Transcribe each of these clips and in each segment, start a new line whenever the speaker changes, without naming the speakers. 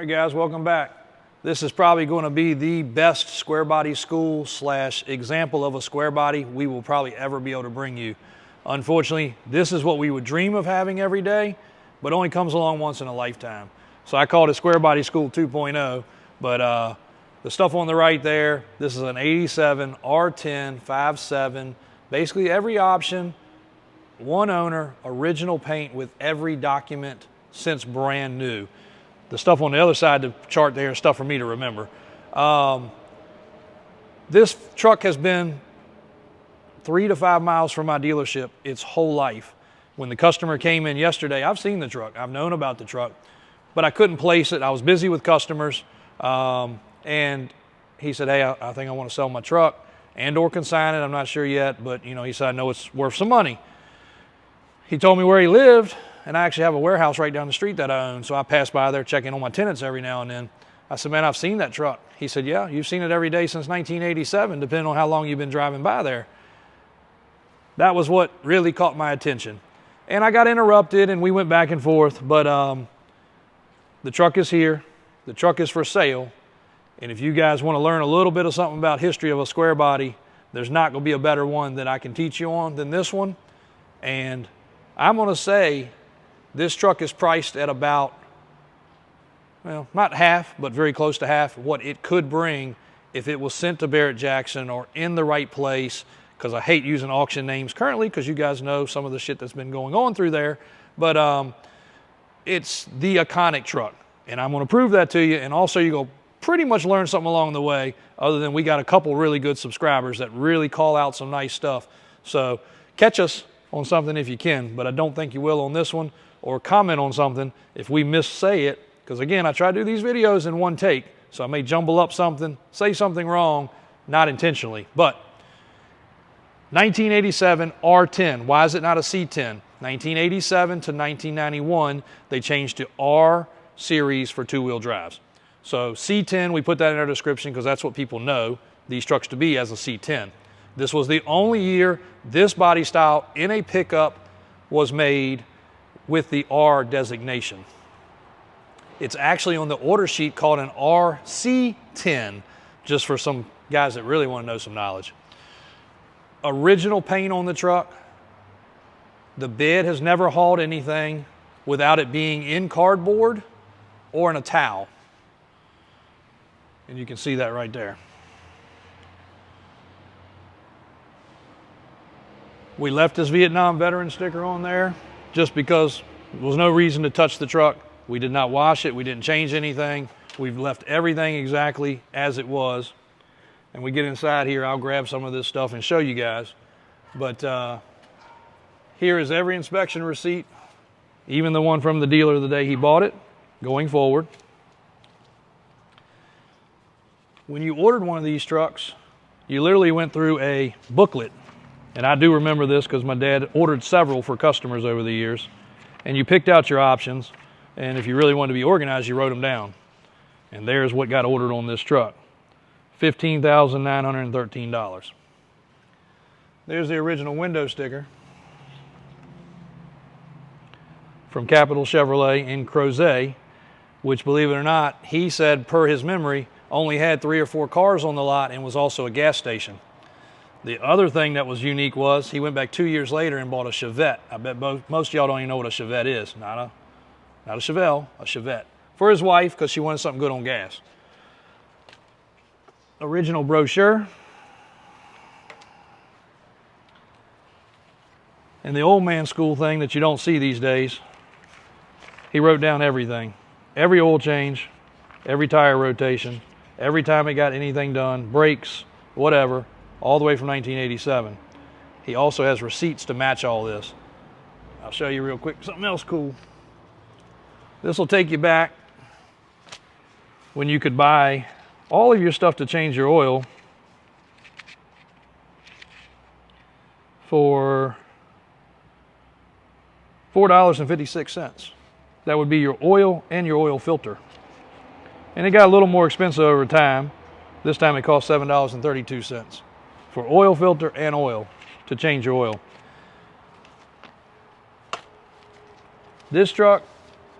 guys, welcome back. This is probably going to be the best square body school / example of a square body we will probably ever be able to bring you. Unfortunately, this is what we would dream of having every day, but only comes along once in a lifetime. So I called it Square Body School 2.0, but the stuff on the right there, this is an 87 R10 5.7, basically every option, one owner, original paint with every document since brand new. The stuff on the other side of the chart there is stuff for me to remember. This truck has been 3 to 5 miles from my dealership its whole life. When the customer came in yesterday, I've seen the truck, I've known about the truck, but I couldn't place it. I was busy with customers, and he said, hey, I think I want to sell my truck and or consign it. I'm not sure yet, but you know, he said, I know it's worth some money. He told me where he lived, and I actually have a warehouse right down the street that I own, so I pass by there checking on my tenants every now and then. I said, man, I've seen that truck. He said, yeah, you've seen it every day since 1987, depending on how long you've been driving by there. That was what really caught my attention. And I got interrupted, and we went back and forth, but the truck is here. The truck is for sale, and if you guys want to learn a little bit of something about history of a square body, there's not going to be a better one that I can teach you on than this one. And I'm going to say this truck is priced at about, well, not half, but very close to half what it could bring if it was sent to Barrett Jackson or in the right place, because I hate using auction names currently because you guys know some of the shit that's been going on through there. But it's the iconic truck, and I'm going to prove that to you. And also you're going to pretty much learn something along the way, other than we got a couple really good subscribers that really call out some nice stuff. So catch us on something if you can, but I don't think you will on this one, or comment on something if we missay it, because again, I try to do these videos in one take, so I may jumble up something, say something wrong, not intentionally. But 1987 R10, why is it not a C10? 1987 to 1991, they changed to R series for two-wheel drives. So C10, we put that in our description because that's what people know these trucks to be, as a C10. This was the only year this body style in a pickup was made with the R designation. It's actually on the order sheet called an RC10, just for some guys that really want to know some knowledge. Original paint on the truck. The bed has never hauled anything without it being in cardboard or in a towel. And you can see that right there. We left this Vietnam veteran sticker on there just because there was no reason to touch the truck. We did not wash it. We didn't change anything. We've left everything exactly as it was. And we get inside here, I'll grab some of this stuff and show you guys. But here is every inspection receipt, even the one from the dealer the day he bought it, going forward. When you ordered one of these trucks, you literally went through a booklet. And I do remember this because my dad ordered several for customers over the years. And you picked out your options, and if you really wanted to be organized, you wrote them down. And there's what got ordered on this truck. $15,913. There's the original window sticker from Capital Chevrolet in Crozet, which, believe it or not, he said, per his memory, only had 3 or 4 cars on the lot and was also a gas station. The other thing that was unique was he went back 2 years later and bought a Chevette. I bet most of y'all don't even know what a Chevette is. Not a Chevelle, a Chevette. For his wife, because she wanted something good on gas. Original brochure. And the old man school thing that you don't see these days, he wrote down everything. Every oil change, every tire rotation, every time he got anything done, brakes, whatever, all the way from 1987. He also has receipts to match all this. I'll show you real quick something else cool. This will take you back when you could buy all of your stuff to change your oil for $4.56. That would be your oil and your oil filter. And it got a little more expensive over time. This time it cost $7.32 for oil filter and oil to change your oil. This truck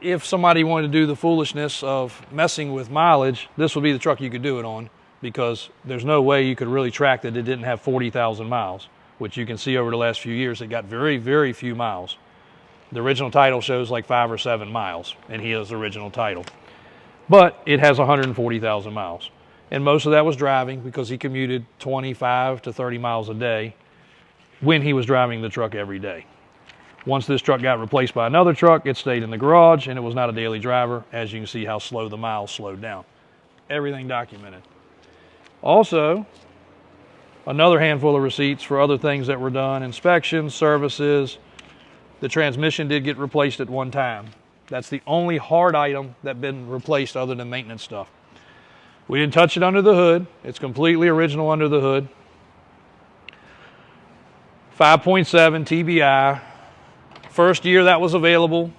if somebody wanted to do the foolishness of messing with mileage, this would be the truck you could do it on, because there's no way you could really track that it didn't have 40,000 miles, which you can see over the last few years. It got very, very few miles. The original title shows like 5 or 7 miles, and he has the original title. But it has 140,000 miles. And most of that was driving, because he commuted 25 to 30 miles a day when he was driving the truck every day. Once this truck got replaced by another truck, it stayed in the garage, and it was not a daily driver. As you can see how slow the miles slowed down. Everything documented. Also, another handful of receipts for other things that were done: inspections, services. The transmission did get replaced at one time. That's the only hard item that been replaced other than maintenance stuff. We didn't touch it under the hood. It's completely original under the hood. 5.7 TBI. First year that was available.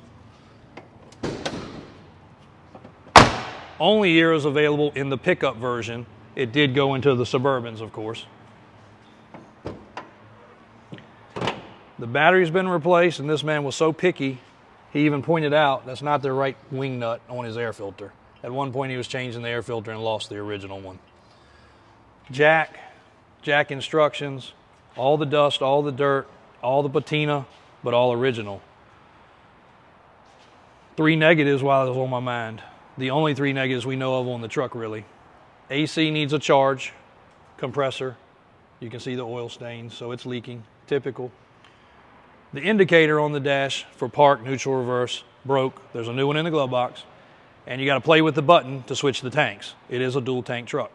Only year it was available in the pickup version. It did go into the Suburbans, of course. The battery's been replaced, and this man was so picky, he even pointed out that's not the right wing nut on his air filter. At one point he was changing the air filter and lost the original one. Jack instructions, all the dust, all the dirt, all the patina, but all original. 3 negatives while it was on my mind. The only 3 negatives we know of on the truck, really. AC needs a charge, compressor. You can see the oil stains, so it's leaking, typical. The indicator on the dash for park, neutral, reverse broke. There's a new one in the glove box. And you got to play with the button to switch the tanks. It is a dual tank truck.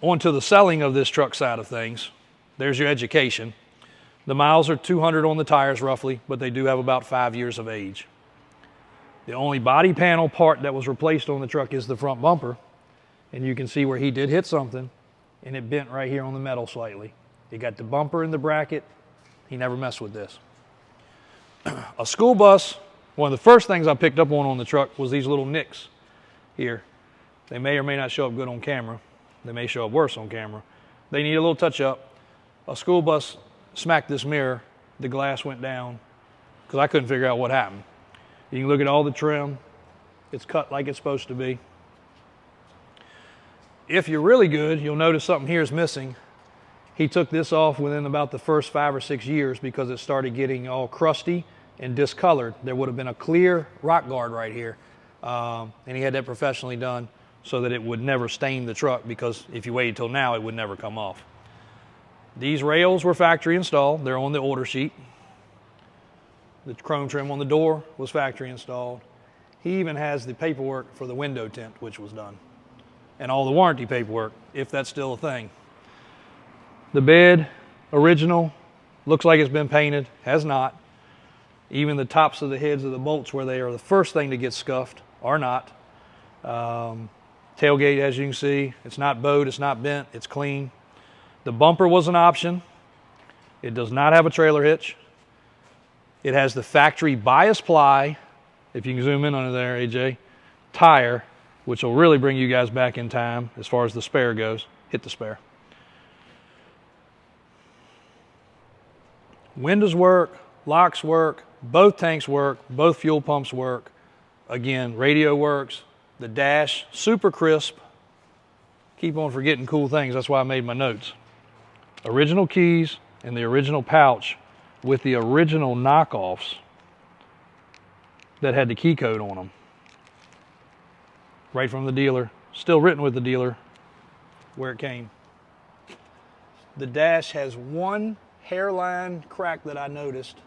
On to the selling of this truck side of things. There's your education. The miles are 200 on the tires roughly, but they do have about 5 years of age. The only body panel part that was replaced on the truck is the front bumper. And you can see where he did hit something, and it bent right here on the metal slightly. He got the bumper in the bracket. He never messed with this. A school bus, one of the first things I picked up on the truck was these little nicks here. They may or may not show up good on camera. They may show up worse on camera. They need a little touch up. A school bus smacked this mirror. The glass went down because I couldn't figure out what happened. You can look at all the trim. It's cut like it's supposed to be. If you're really good, you'll notice something here is missing. He took this off within about the first 5 or 6 years because it started getting all crusty and discolored. There would have been a clear rock guard right here. And he had that professionally done so that it would never stain the truck, because if you waited till now, it would never come off. These rails were factory installed. They're on the order sheet. The chrome trim on the door was factory installed. He even has the paperwork for the window tint, which was done. And all the warranty paperwork, if that's still a thing. The bed, original, looks like it's been painted, has not. Even the tops of the heads of the bolts, where they are the first thing to get scuffed, are not. Tailgate, as you can see, it's not bowed, it's not bent, it's clean. The bumper was an option. It does not have a trailer hitch. It has the factory bias ply, if you can zoom in under there, AJ, tire, which will really bring you guys back in time as far as the spare goes. Hit the spare. Windows work, locks work, both tanks work, both fuel pumps work. Again, radio works. The dash, super crisp. Keep on forgetting cool things, that's why I made my notes. Original keys and the original pouch with the original knockoffs that had the key code on them. Right from the dealer, still written with the dealer where it came. The dash has one hairline crack that I noticed.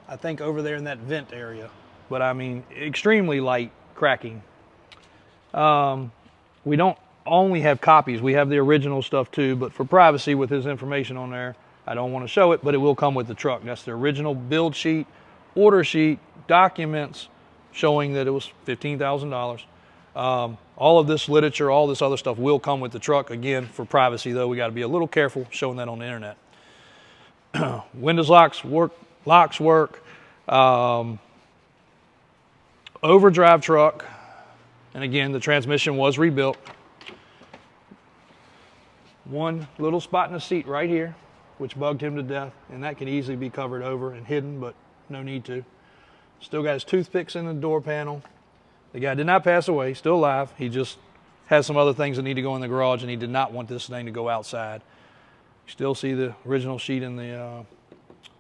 I think over there in that vent area, but I mean extremely light cracking. We don't only have copies, we have the original stuff too, but for privacy with his information on there, I don't want to show it, but it will come with the truck. That's the original build sheet, order sheet, documents showing that it was $15,000. All of this literature, all this other stuff will come with the truck. Again, for privacy though, we got to be a little careful showing that on the internet. Windows locks work. Overdrive truck, and again, the transmission was rebuilt. One little spot in the seat right here. which bugged him to death, and that could easily be covered over and hidden, but no need to. Still got his toothpicks in the door panel. The guy did not pass away, still alive. He just has some other things that need to go in the garage, and he did not want this thing to go outside. You still see the original sheet in the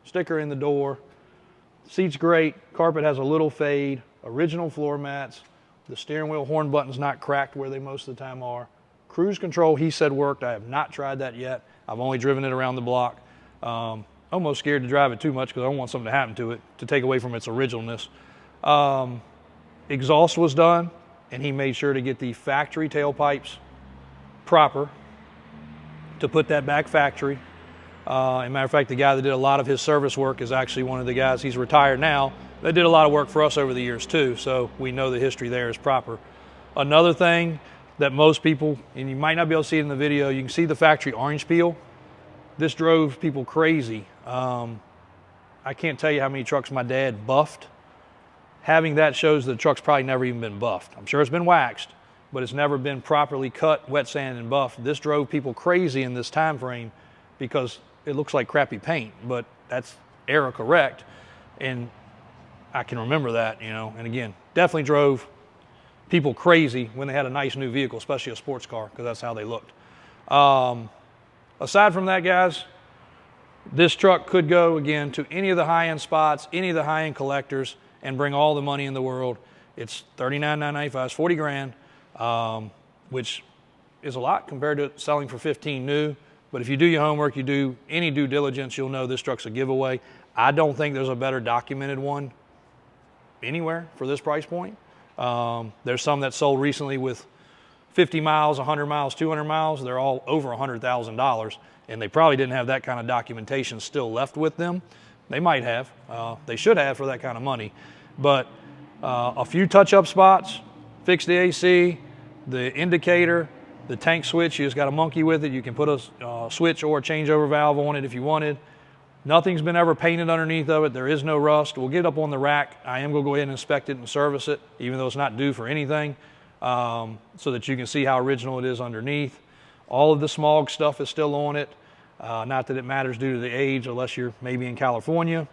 sticker in the door. Seat's great. Carpet has a little fade. Original floor mats. The steering wheel horn button's not cracked where they most of the time are. Cruise control, he said, worked. I have not tried that yet. I've only driven it around the block. Almost scared to drive it too much because I don't want something to happen to it to take away from its originalness. Exhaust was done, and he made sure to get the factory tailpipes proper to put that back factory. As a matter of fact, the guy that did a lot of his service work is actually one of the guys, he's retired now, that did a lot of work for us over the years too, so we know the history there is proper. Another thing that most people, and you might not be able to see it in the video, you can see the factory orange peel. This drove people crazy. I can't tell you how many trucks my dad buffed. Having that shows the truck's probably never even been buffed. I'm sure it's been waxed, but it's never been properly cut, wet sanded, and buffed. This drove people crazy in this time frame because it looks like crappy paint, but that's error correct, and I can remember that, you know. And again, definitely drove people crazy when they had a nice new vehicle, especially a sports car, because that's how they looked. Aside from that, guys, this truck could go, again, to any of the high-end spots, any of the high-end collectors, and bring all the money in the world. It's $39,995, it's 40 grand, which is a lot compared to selling for 15 new. But if you do your homework, you do any due diligence, you'll know this truck's a giveaway. I don't think there's a better documented one anywhere for this price point. There's some that sold recently with 50 miles, 100 miles, 200 miles. They're all over $100,000, and they probably didn't have that kind of documentation still left with them. They might have. They should have for that kind of money. But a few touch-up spots, fix the AC, the indicator, the tank switch, you just got to monkey with it. You can put a switch or a changeover valve on it if you wanted. Nothing's been ever painted underneath of it. There is no rust. We'll get it up on the rack. I am going to go ahead and inspect it and service it, even though it's not due for anything, so that you can see how original it is underneath. All of the smog stuff is still on it. Not that it matters due to the age, unless you're maybe in California.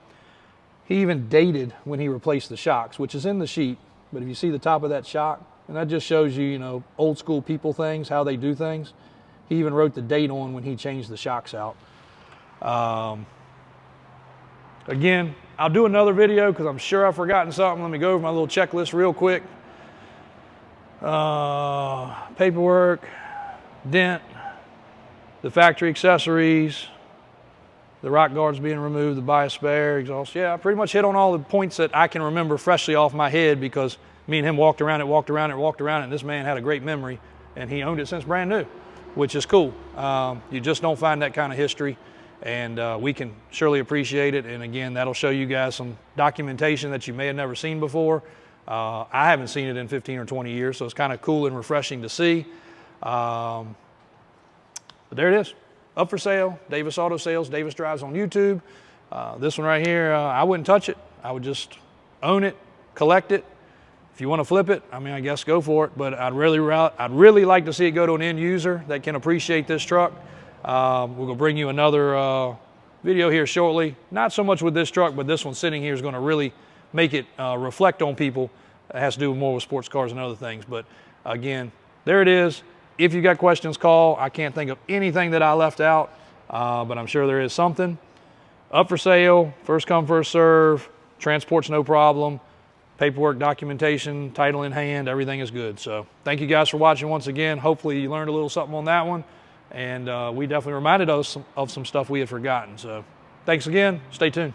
He even dated when he replaced the shocks, which is in the sheet. But if you see the top of that shock, and that just shows you, you know, old school people things, how they do things. He even wrote the date on when he changed the shocks out. Again, I'll do another video because I'm sure I've forgotten something. Let me go over my little checklist real quick. Paperwork, dent, the factory accessories, the rock guards being removed, the buy a spare, exhaust. Yeah, I pretty much hit on all the points that I can remember freshly off my head because me and him walked around it, and this man had a great memory, and he owned it since brand new, which is cool. You just don't find that kind of history, and we can surely appreciate it. And again, that'll show you guys some documentation that you may have never seen before. I haven't seen it in 15 or 20 years, so it's kind of cool and refreshing to see. But there it is, up for sale. Davis Auto Sales, Davis Drives on YouTube. This one right here, I wouldn't touch it. I would just own it, collect it. If you want to flip it, I mean, I guess go for it. But I'd really like to see it go to an end user that can appreciate this truck. We're going to bring you another video here shortly. Not so much with this truck, but this one sitting here is going to really make it reflect on people. It has to do more with sports cars and other things. But again, there it is. If you got questions, call. I can't think of anything that I left out, but I'm sure there is something. Up for sale, first come, first serve. Transport's no problem. Paperwork, documentation, title in hand, everything is good. So thank you guys for watching once again. Hopefully you learned a little something on that one. And we definitely reminded us of some stuff we had forgotten. So thanks again. Stay tuned.